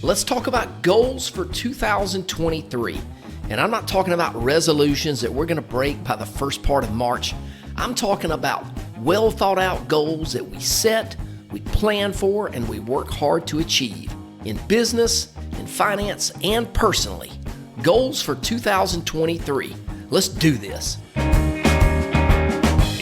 Let's talk about goals for 2023. And I'm not talking about resolutions that we're going to break by the first part of March. I'm talking about well thought out goals that we set, we plan for, and we work hard to achieve in business, in finance, and personally. Goals for 2023. Let's do this.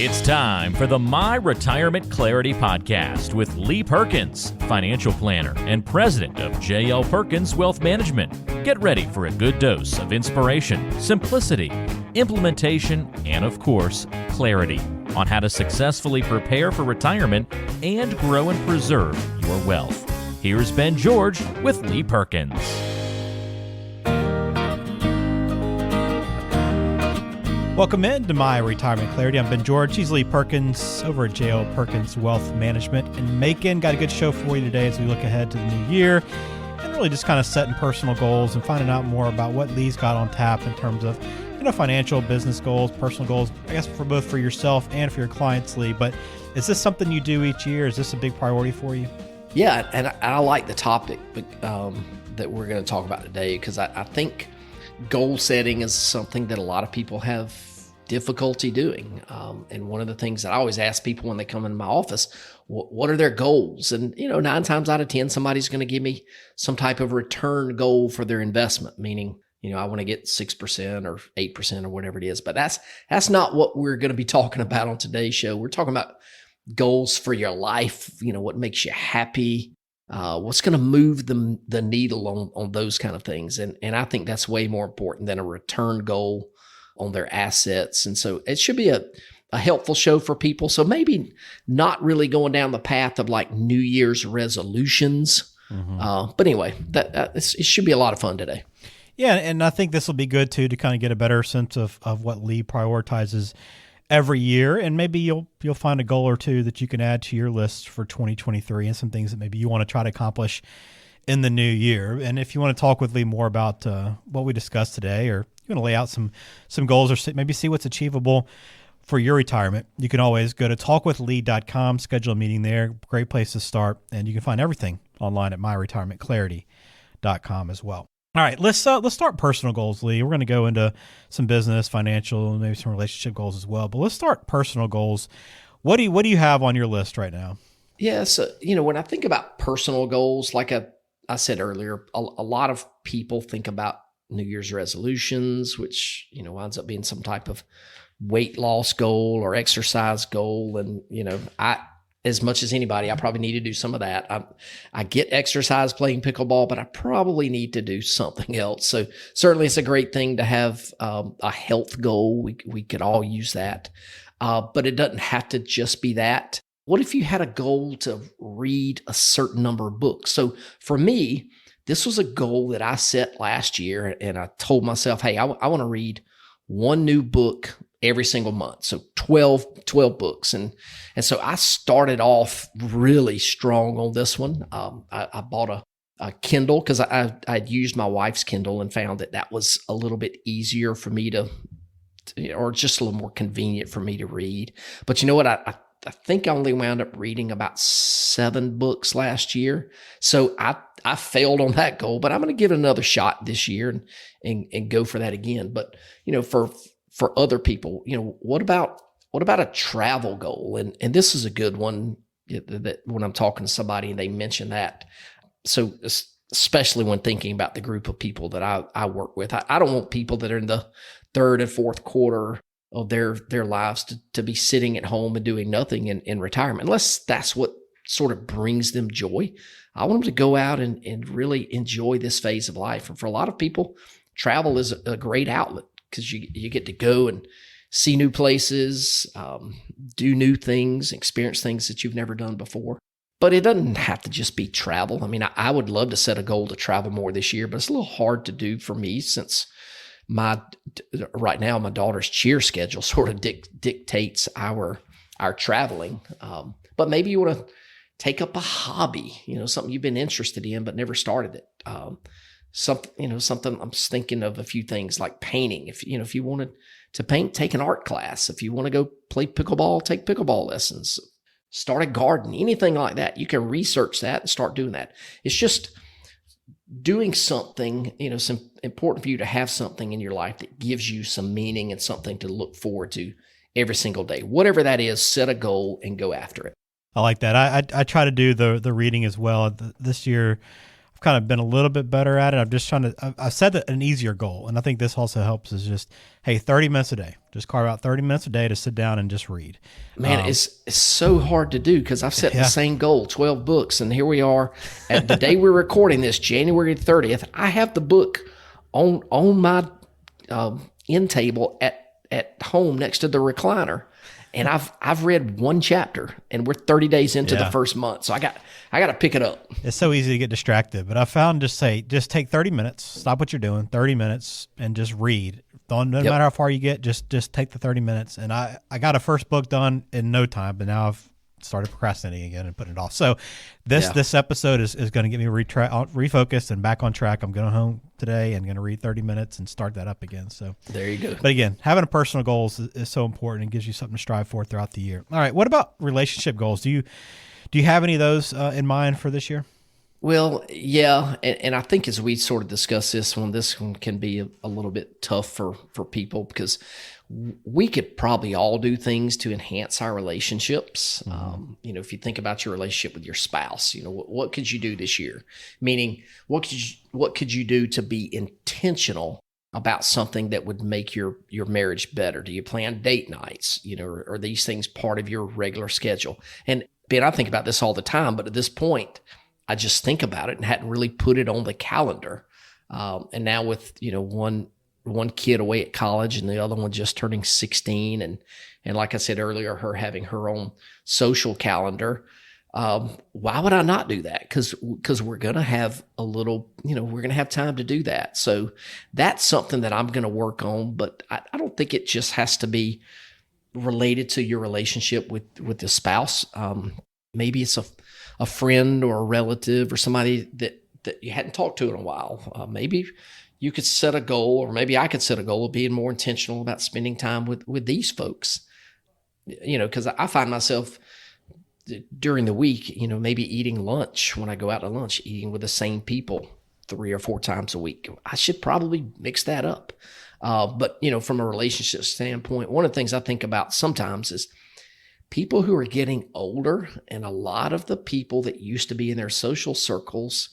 It's time for the My Retirement Clarity Podcast with Lee Perkins, financial planner and president of J.L. Perkins Wealth Management. Get ready for a good dose of inspiration, simplicity, implementation, and of course, clarity on how to successfully prepare for retirement and grow and preserve your wealth. Here's Ben George with Lee Perkins. Welcome into My Retirement Clarity. I'm Ben George. He's Lee Perkins over at J.L. Perkins Wealth Management in Macon. Got a good show for you today as we look ahead to the new year and really just kind of setting personal goals and finding out more about what Lee's got on tap in terms of, financial, business goals, personal goals, I guess for both for yourself and for your clients, Lee. But is this something you do each year? Is this a big priority for you? Yeah, and I like the topic that we're going to talk about today because I think goal setting is something that a lot of people have difficulty doing. And one of the things that I always ask people when they come into my office, what are their goals? And, 9 times out of 10, somebody's going to give me some type of return goal for their investment, meaning, I want to get 6% or 8% or whatever it is. But that's not what we're going to be talking about on today's show. We're talking about goals for your life, what makes you happy, what's going to move the needle on those kind of things. And I think that's way more important than a return goal on their assets. And so it should be a helpful show for people. So maybe not really going down the path of like New Year's resolutions. Mm-hmm. But anyway, it should be a lot of fun today. Yeah, and I think this will be good too to kind of get a better sense of what Lee prioritizes every year, and maybe you'll find a goal or two that you can add to your list for 2023 and some things that maybe you want to try to accomplish in the new year. And if you want to talk with Lee more about what we discussed today, or you want to lay out some goals or maybe see what's achievable for your retirement, you can always go to talkwithlee.com, schedule a meeting there. Great place to start, and you can find everything online at myretirementclarity.com as well. All right, let's start personal goals, Lee. We're going to go into some business, financial, maybe some relationship goals as well. But let's start personal goals. What do you have on your list right now? Yeah, so when I think about personal goals, like I said earlier, a lot of people think about New Year's resolutions, which winds up being some type of weight loss goal or exercise goal, and as much as anybody, I probably need to do some of that. I get exercise playing pickleball, but I probably need to do something else. So certainly it's a great thing to have a health goal. We could all use that. But it doesn't have to just be that. What if you had a goal to read a certain number of books? So for me, this was a goal that I set last year, and I told myself, hey, I want to read one new book every single month. So 12 books. And so I started off really strong on this one. I bought a Kindle because I'd used my wife's Kindle and found that was a little bit easier for me to, or just a little more convenient for me to read. But you know what? I think I only wound up reading about 7 books last year. So I failed on that goal, but I'm going to give it another shot this year and go for that again. But, for other people, what about a travel goal? And this is a good one that when I'm talking to somebody and they mention that. So especially when thinking about the group of people that I work with, I don't want people that are in the 3rd and 4th quarter of their lives to be sitting at home and doing nothing in retirement, unless that's what sort of brings them joy. I want them to go out and really enjoy this phase of life. And for a lot of people, travel is a great outlet because you get to go and see new places, do new things, experience things that you've never done before. But it doesn't have to just be travel. I mean, I would love to set a goal to travel more this year, but it's a little hard to do for me since right now my daughter's cheer schedule sort of dictates our traveling. But maybe you want to take up a hobby, something you've been interested in but never started it. Something I'm thinking of a few things like painting. If you wanted to paint, take an art class. If you want to go play pickleball, take pickleball lessons. Start a garden, anything like that. You can research that and start doing that. It's just doing something, it's important for you to have something in your life that gives you some meaning and something to look forward to every single day. Whatever that is, set a goal and go after it. I like that. I try to do the reading as well. This year, I've kind of been a little bit better at it. I'm just trying to, I've set an easier goal. And I think this also helps is just, hey, 30 minutes a day. Just carve out 30 minutes a day to sit down and just read. Man, it's so hard to do because I've set the same goal, 12 books. And here we are at the day we're recording this, January 30th. I have the book on my end table at home next to the recliner. And I've read one chapter, and we're 30 days into the first month. So I got to pick it up. It's so easy to get distracted, but I found just take 30 minutes, stop what you're doing, 30 minutes, and just read. No matter how far you get, just take the 30 minutes. And I got a first book done in no time, but now I've started procrastinating again and putting it off. So this episode is going to get me refocused and back on track. I'm going home today and going to read 30 minutes and start that up again. So there you go. But again, having a personal goals is so important and gives you something to strive for throughout the year. All right. What about relationship goals? Do you have any of those in mind for this year? Well, yeah, and I think as we sort of discuss this one can be a little bit tough for people because we could probably all do things to enhance our relationships. Mm-hmm. If you think about your relationship with your spouse, what could you do this year? Meaning, what could you do to be intentional about something that would make your marriage better? Do you plan date nights? Are these things part of your regular schedule? And Ben, I think about this all the time, but at this point, I just think about it and hadn't really put it on the calendar. And now with, one kid away at college and the other one just turning 16. And like I said earlier, her having her own social calendar. Why would I not do that? Because we're going to have a little, we're going to have time to do that. So that's something that I'm going to work on, but I don't think it just has to be related to your relationship with the spouse. Maybe it's a friend or a relative or somebody that you hadn't talked to in a while. Maybe you could set a goal, or maybe I could set a goal of being more intentional about spending time with these folks. Because I find myself during the week, maybe eating lunch when I go out to lunch, eating with the same people 3 or 4 times a week. I should probably mix that up. But from a relationship standpoint, one of the things I think about sometimes is people who are getting older, and a lot of the people that used to be in their social circles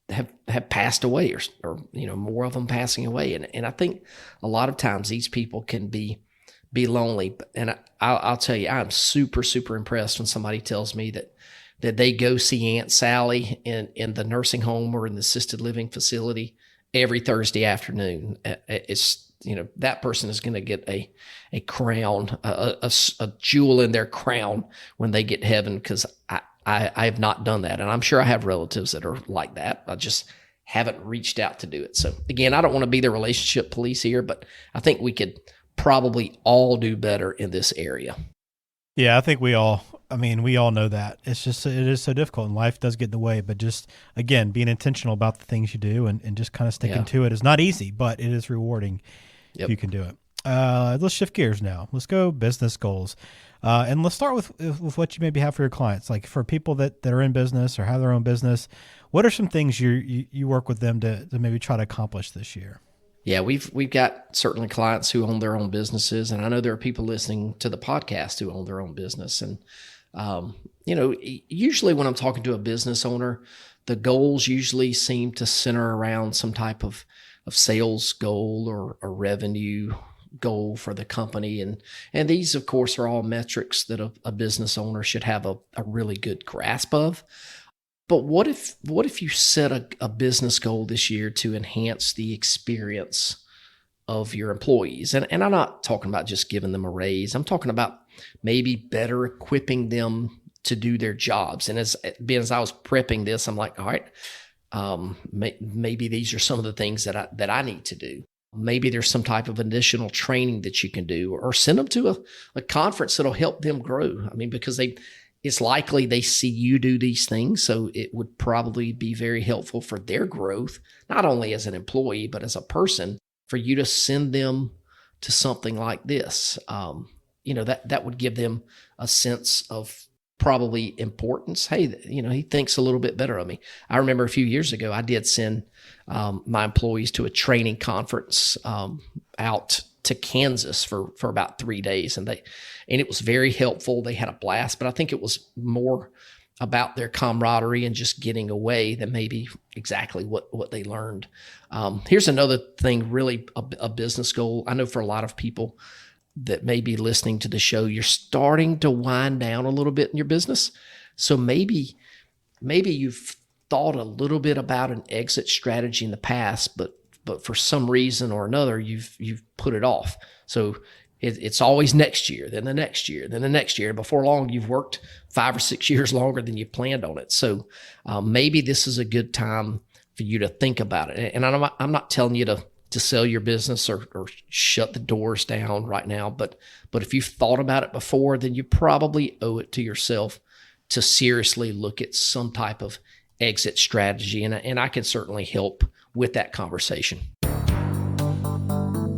have passed away, or more of them passing away. And I think a lot of times these people can be lonely. And I'll tell you, I'm super, super impressed when somebody tells me that they go see Aunt Sally in the nursing home or in the assisted living facility every Thursday afternoon. It's, that person is going to get a crown, a jewel in their crown when they get to heaven, because I have not done that. And I'm sure I have relatives that are like that. I just haven't reached out to do it. So again, I don't want to be the relationship police here, but I think we could probably all do better in this area. Yeah, I think we all know that. It is so difficult, and life does get in the way, but just, again, being intentional about the things you do and just kind of sticking to it is not easy, but it is rewarding if you can do it. Let's shift gears now. Let's go business goals. And let's start with what you maybe have for your clients. Like for people that are in business or have their own business, what are some things you work with them to maybe try to accomplish this year? Yeah, we've got certainly clients who own their own businesses, and I know there are people listening to the podcast who own their own business. And usually when I'm talking to a business owner, the goals usually seem to center around some type of sales goal or a revenue goal for the company. And these, of course, are all metrics that a business owner should have a really good grasp of. But what if you set a business goal this year to enhance the experience of your employees? And I'm not talking about just giving them a raise. I'm talking about maybe better equipping them to do their jobs. And as I was prepping this, I'm like, all right, maybe these are some of the things that I need to do. Maybe there's some type of additional training that you can do, or send them to a conference that'll help them grow. I mean, because it's likely they see you do these things, so it would probably be very helpful for their growth, not only as an employee, but as a person, for you to send them to something like this. That would give them a sense of probably importance. Hey, he thinks a little bit better of me. I remember a few years ago, I did send my employees to a training conference out to Kansas for about 3 days. And it was very helpful. They had a blast, but I think it was more about their camaraderie and just getting away than maybe exactly what they learned. Here's another thing, really a business goal. I know for a lot of people that may be listening to the show, you're starting to wind down a little bit in your business. So maybe you've thought a little bit about an exit strategy in the past, but for some reason or another, you've put it off. So it's always next year, then the next year, then the next year. Before long, you've worked 5 or 6 years longer than you planned on it. So maybe this is a good time for you to think about it. And I'm not telling you to sell your business or shut the doors down right now. But if you've thought about it before, then you probably owe it to yourself to seriously look at some type of exit strategy. And I can certainly help with that conversation.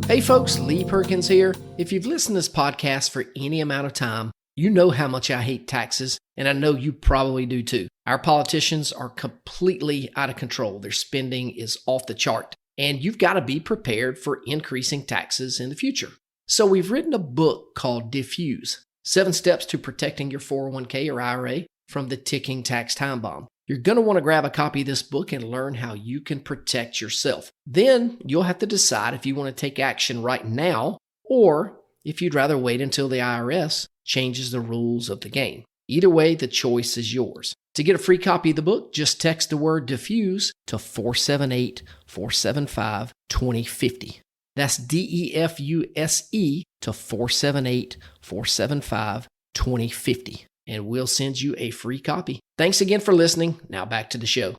Hey folks, Lee Perkins here. If you've listened to this podcast for any amount of time, you know how much I hate taxes, and I know you probably do too. Our politicians are completely out of control. Their spending is off the chart, and you've got to be prepared for increasing taxes in the future. So we've written a book called Diffuse: 7 Steps to Protecting Your 401k or IRA from the Ticking Tax Time Bomb. You're going to want to grab a copy of this book and learn how you can protect yourself. Then you'll have to decide if you want to take action right now or if you'd rather wait until the IRS changes the rules of the game. Either way, the choice is yours. To get a free copy of the book, just text the word diffuse to 478-475-2050. That's DEFUSE to 478-475-2050. And we'll send you a free copy. Thanks again for listening. Now back to the show.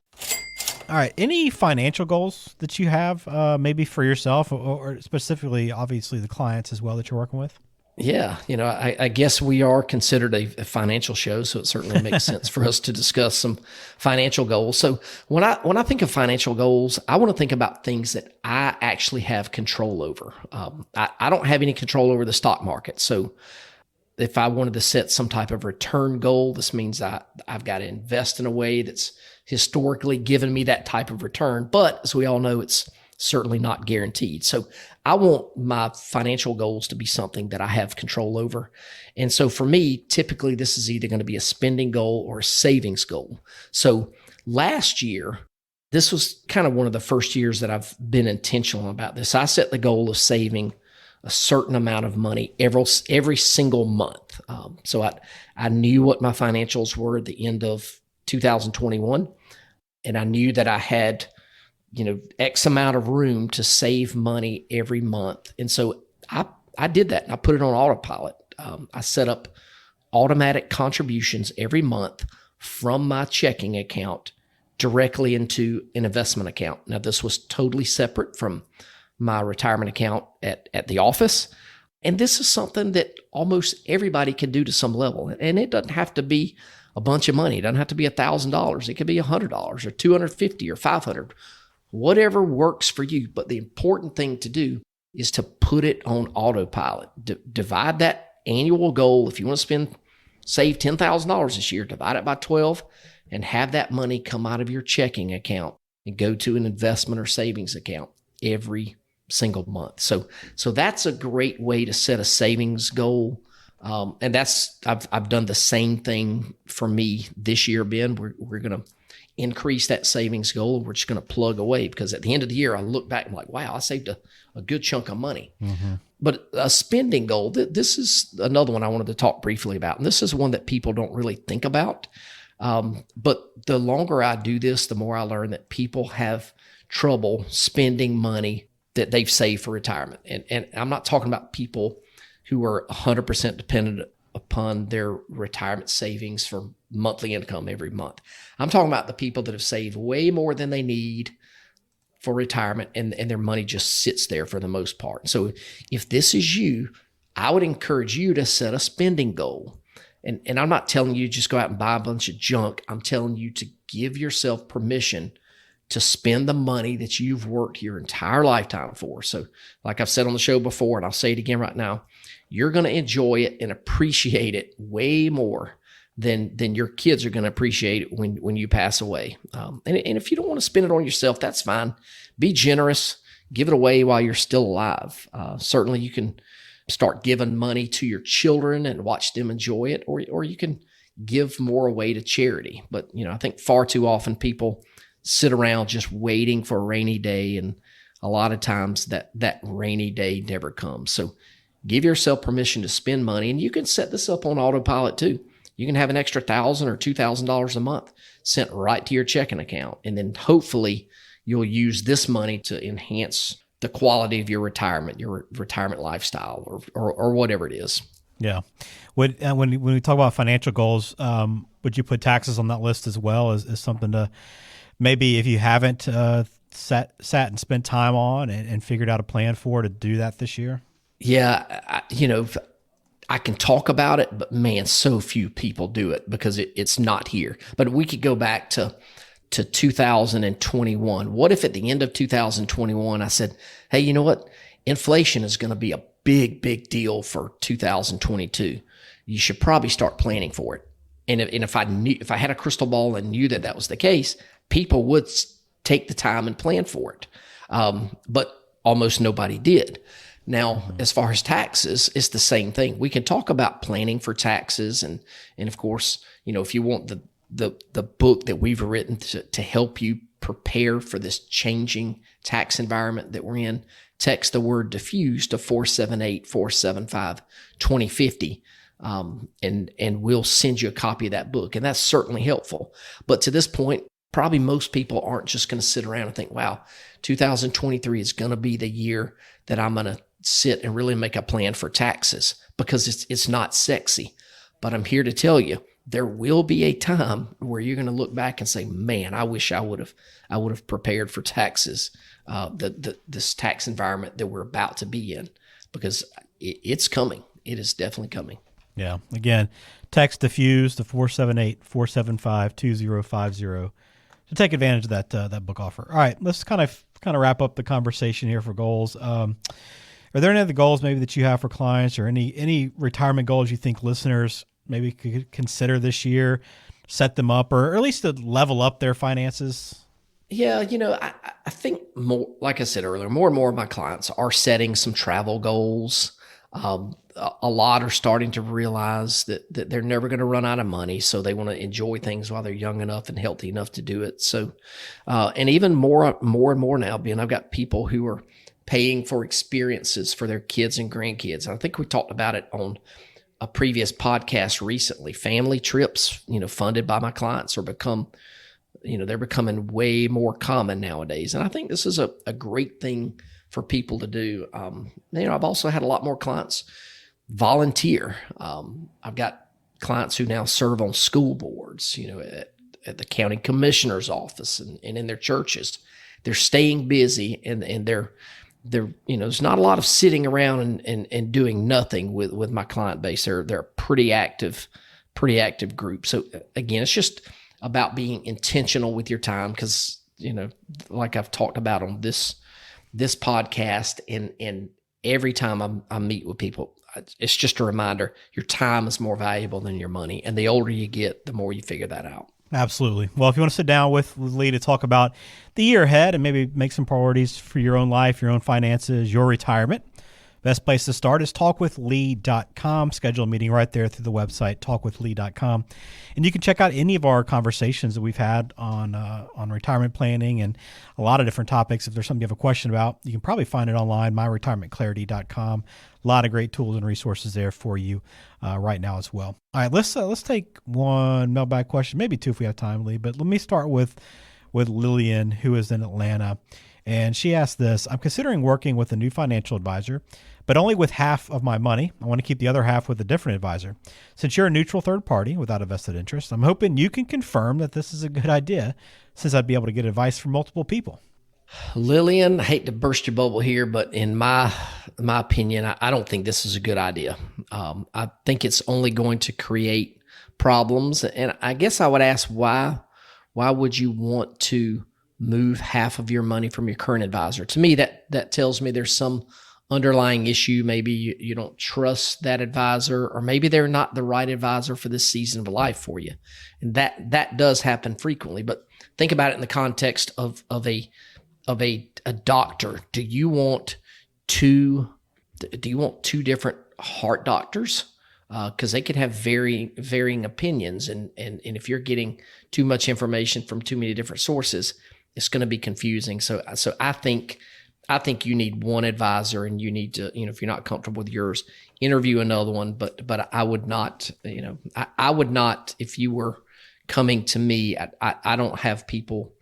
All right. Any financial goals that you have, maybe for yourself or specifically, obviously, the clients as well that you're working with? Yeah. I guess we are considered a financial show, so it certainly makes sense for us to discuss some financial goals. So when I think of financial goals, I want to think about things that I actually have control over. I don't have any control over the stock market. So if I wanted to set some type of return goal, this means I've got to invest in a way that's historically given me that type of return. But as we all know, it's certainly not guaranteed. So I want my financial goals to be something that I have control over. And so for me, typically this is either going to be a spending goal or a savings goal. So last year, this was kind of one of the first years that I've been intentional about this. I set the goal of saving a certain amount of money every single month. So I knew what my financials were at the end of 2021, and I knew that I had, X amount of room to save money every month. And so I did that, and I put it on autopilot. I set up automatic contributions every month from my checking account directly into an investment account. Now, this was totally separate from my retirement account at the office. And this is something that almost everybody can do to some level. And it doesn't have to be a bunch of money. It doesn't have to be $1,000. It could be $100 or $250 or $500, whatever works for you. But the important thing to do is to put it on autopilot. Divide that annual goal. If you want to save $10,000 this year, divide it by 12 and have that money come out of your checking account and go to an investment or savings account every single month. So that's a great way to set a savings goal. And I've done the same thing for me this year, Ben. We're going to increase that savings goal. We're just going to plug away because at the end of the year, I look back and I'm like, wow, I saved a good chunk of money. Mm-hmm. But a spending goal, this is another one I wanted to talk briefly about. And this is one that people don't really think about. But the longer I do this, the more I learn that people have trouble spending money that they've saved for retirement. And I'm not talking about people who are 100% dependent upon their retirement savings for monthly income every month. I'm talking about the people that have saved way more than they need for retirement and their money just sits there for the most part. So if this is you, I would encourage you to set a spending goal. And I'm not telling you just go out and buy a bunch of junk. I'm telling you to give yourself permission to spend the money that you've worked your entire lifetime for. So like I've said on the show before, and I'll say it again right now, you're going to enjoy it and appreciate it way more then your kids are going to appreciate it when you pass away. And if you don't want to spend it on yourself, that's fine. Be generous. Give it away while you're still alive. Certainly, you can start giving money to your children and watch them enjoy it, or you can give more away to charity. But I think far too often people sit around just waiting for a rainy day, and a lot of times that rainy day never comes. So give yourself permission to spend money, and you can set this up on autopilot too. You can have an extra $1,000 or $2,000 a month sent right to your checking account, and then hopefully you'll use this money to enhance the quality of your retirement lifestyle, or whatever it is. Yeah. When we talk about financial goals, would you put taxes on that list as well as something to maybe, if you haven't sat and spent time on and figured out a plan to do that this year? Yeah. I can talk about it, but man, so few people do it because it's not here. But we could go back to 2021. What if at the end of 2021, I said, hey, you know what? Inflation is going to be a big, big deal for 2022. You should probably start planning for it. And if I had a crystal ball and knew that was the case, people would take the time and plan for it. But almost nobody did. Now, as far as taxes, it's the same thing. We can talk about planning for taxes. And of course, if you want the book that we've written to help you prepare for this changing tax environment that we're in, text the word diffuse to 478-475-2050. And we'll send you a copy of that book. And that's certainly helpful. But to this point, probably most people aren't just going to sit around and think, wow, 2023 is going to be the year that I'm going to sit and really make a plan for taxes, because it's not sexy. But I'm here to tell you, there will be a time where you're going to look back and say, man, I wish I would have prepared for taxes, this tax environment that we're about to be in, because it's coming. It is definitely coming. Yeah. Again, text diffuse to 478-475-2050 to take advantage of that book offer. All right, let's kind of wrap up the conversation here for goals. Are there any other goals maybe that you have for clients, or any retirement goals you think listeners maybe could consider this year, set them up, or at least to level up their finances? Yeah, I think more, like I said earlier, more and more of my clients are setting some travel goals. A lot are starting to realize that they're never going to run out of money, so they want to enjoy things while they're young enough and healthy enough to do it. So, and even more and more now, Ben, I've got people who are paying for experiences for their kids and grandkids. And I think we talked about it on a previous podcast recently. Family trips, funded by my clients they're becoming way more common nowadays. And I think this is a great thing for people to do. I've also had a lot more clients volunteer. I've got clients who now serve on school boards, at the county commissioner's office and in their churches. They're staying busy and they're there's not a lot of sitting around and doing nothing with my client base. They're a pretty active group. So again, it's just about being intentional with your time, because like I've talked about on this podcast and every time I meet with people, it's just a reminder: your time is more valuable than your money, and the older you get, the more you figure that out. Absolutely. Well, if you want to sit down with Lee to talk about the year ahead and maybe make some priorities for your own life, your own finances, your retirement, best place to start is talkwithlee.com. Schedule a meeting right there through the website, talkwithlee.com. And you can check out any of our conversations that we've had on retirement planning and a lot of different topics. If there's something you have a question about, you can probably find it online, myretirementclarity.com. A lot of great tools and resources there for you right now as well. All right, let's take one mailbag question, maybe two if we have time, Lee. But let me start with Lillian, who is in Atlanta. And she asked this: I'm considering working with a new financial advisor, but only with half of my money. I want to keep the other half with a different advisor. Since you're a neutral third party without a vested interest, I'm hoping you can confirm that this is a good idea, since I'd be able to get advice from multiple people. Lillian, I hate to burst your bubble here, but in my opinion, I don't think this is a good idea. I think it's only going to create problems. And I guess I would ask, why would you want to move half of your money from your current advisor? To me, that tells me there's some underlying issue. Maybe you don't trust that advisor, or maybe they're not the right advisor for this season of life for you. And that does happen frequently. But think about it in the context of a doctor. Do you want two different heart doctors? Because they could have varying opinions, and if you're getting too much information from too many different sources, it's going to be confusing. So I think you need one advisor, and you need to, if you're not comfortable with yours, interview another one. But I would not, I would not, if you were coming to me, I don't have people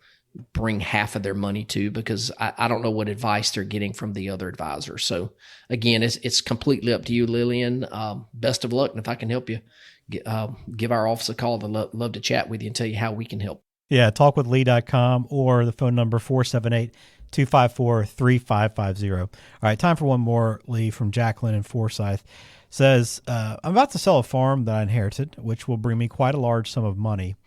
bring half of their money to, because I don't know what advice they're getting from the other advisor. So again, it's completely up to you, Lillian. Best of luck. And if I can help you, give our office a call. I'd love to chat with you and tell you how we can help. Yeah. Talkwithlee.com or the phone number 478-254-3550. All right. Time for one more, Lee, from Jacqueline in Forsyth. Says, I'm about to sell a farm that I inherited, which will bring me quite a large sum of money.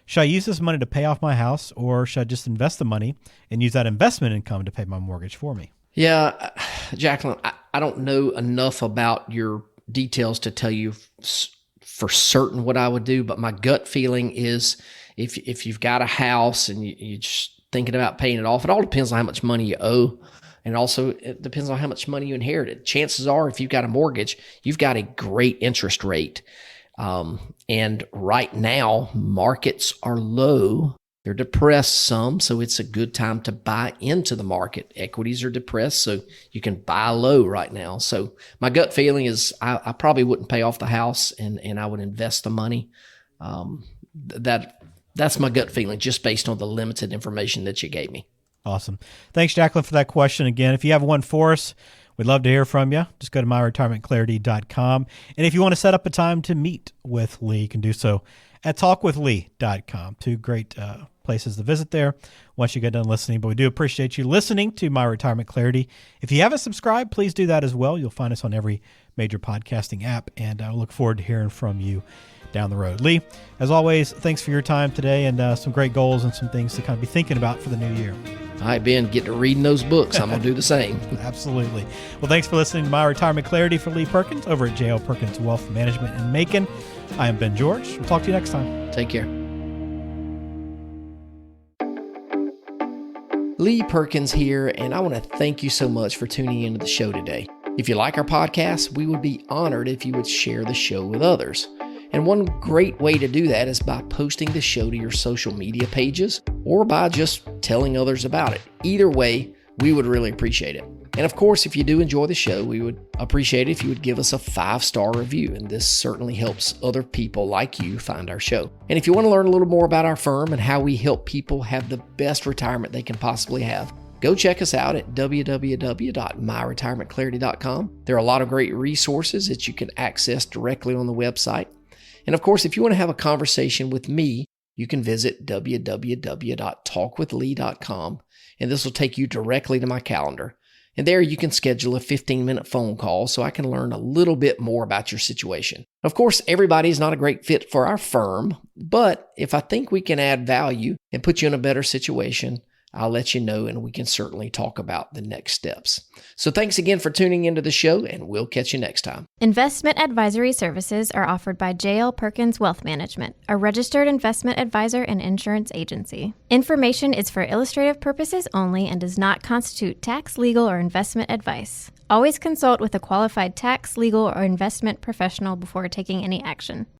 Should I use this money to pay off my house, or should I just invest the money and use that investment income to pay my mortgage for me? Yeah, Jacqueline, I don't know enough about your details to tell you for certain what I would do, but my gut feeling is if you've got a house and you're just thinking about paying it off, it all depends on how much money you owe. And also it depends on how much money you inherited. Chances are, if you've got a mortgage, you've got a great interest rate. And right now, markets are low. They're depressed some, so it's a good time to buy into the market. Equities are depressed, so you can buy low right now. So my gut feeling is I probably wouldn't pay off the house, and I would invest the money. That's my gut feeling, just based on the limited information that you gave me. Awesome. Thanks, Jacqueline, for that question. Again, if you have one for us, we'd love to hear from you. Just go to myretirementclarity.com. And if you want to set up a time to meet with Lee, you can do so at talkwithlee.com. Two great places to visit there once you get done listening. But we do appreciate you listening to My Retirement Clarity. If you haven't subscribed, please do that as well. You'll find us on every major podcasting app, and I look forward to hearing from you down the road. Lee, as always, thanks for your time today, and some great goals and some things to kind of be thinking about for the new year. All right, Ben, get to reading those books. I'm going to do the same. Absolutely. Well, thanks for listening to My Retirement Clarity for Lee Perkins over at J.L. Perkins Wealth Management in Macon. I am Ben George. We'll talk to you next time. Take care. Lee Perkins here, and I want to thank you so much for tuning into the show today. If you like our podcast, we would be honored if you would share the show with others. And one great way to do that is by posting the show to your social media pages, or by just telling others about it. Either way, we would really appreciate it. And of course, if you do enjoy the show, we would appreciate it if you would give us a 5-star review. And this certainly helps other people like you find our show. And if you want to learn a little more about our firm and how we help people have the best retirement they can possibly have, go check us out at www.myretirementclarity.com. There are a lot of great resources that you can access directly on the website. And of course, if you want to have a conversation with me, you can visit www.talkwithlee.com, and this will take you directly to my calendar. And there you can schedule a 15-minute phone call so I can learn a little bit more about your situation. Of course, everybody is not a great fit for our firm, but if I think we can add value and put you in a better situation, I'll let you know, and we can certainly talk about the next steps. So thanks again for tuning into the show, and we'll catch you next time. Investment advisory services are offered by J.L. Perkins Wealth Management, a registered investment advisor and insurance agency. Information is for illustrative purposes only and does not constitute tax, legal, or investment advice. Always consult with a qualified tax, legal, or investment professional before taking any action.